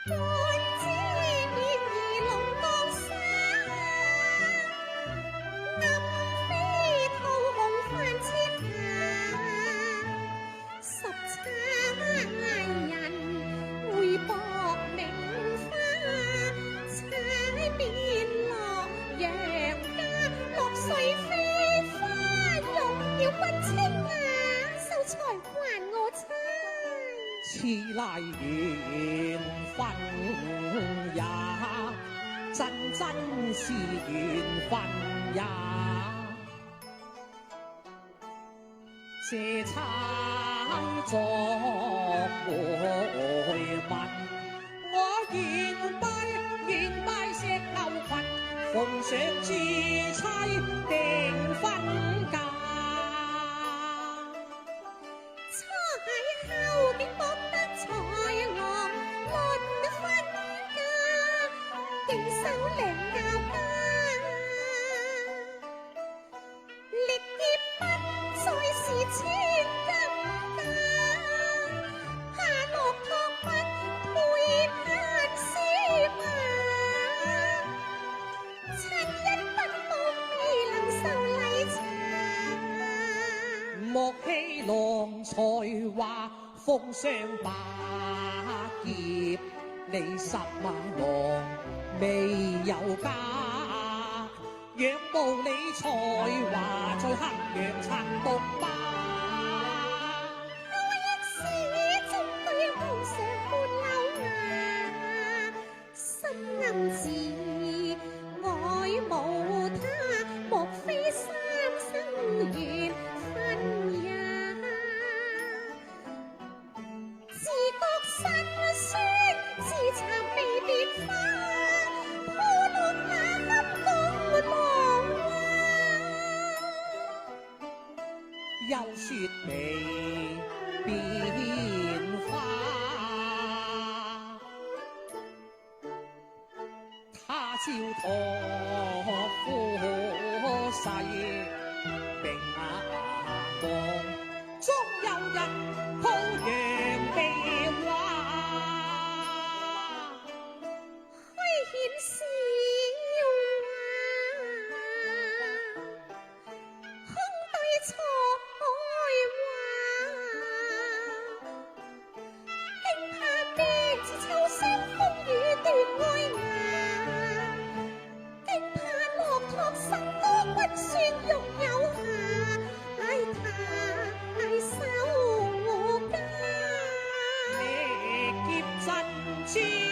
干枝面兒龍江山，暗飛吐紅泛千下。十差人會搏名花，踩面落楊家，落水飛花容耀君清雅，秀才還我猜。此乃緣分也，真真是緣分也。這餐作回問，我願拜石榴裙，奉上至妻定婚嫁。初邂逅竟博得才郎論婚嫁，競手領教家，力竭不再是千金家，怕落託不配攀絲麻，親一不報未能受禮茶。莫欺郎才華，奉上百劫，你十萬郎未有家。仰慕你才華，在黑羊撐獨霸。我一時終對皇上沒留牙，心暗自愛慕他，莫非三生緣分也？自覺辛酸，自慚被別花，鋪落那陰公浪花。休說未變化，他朝託夫婿並眼望，終有日鋪揚地話。虛顯笑話，空對才華，驚怕別似秋霜風雨斷愛牙，驚怕落託笙歌骨酸肉有瑕，唉他捱守我家。力竭珍珠。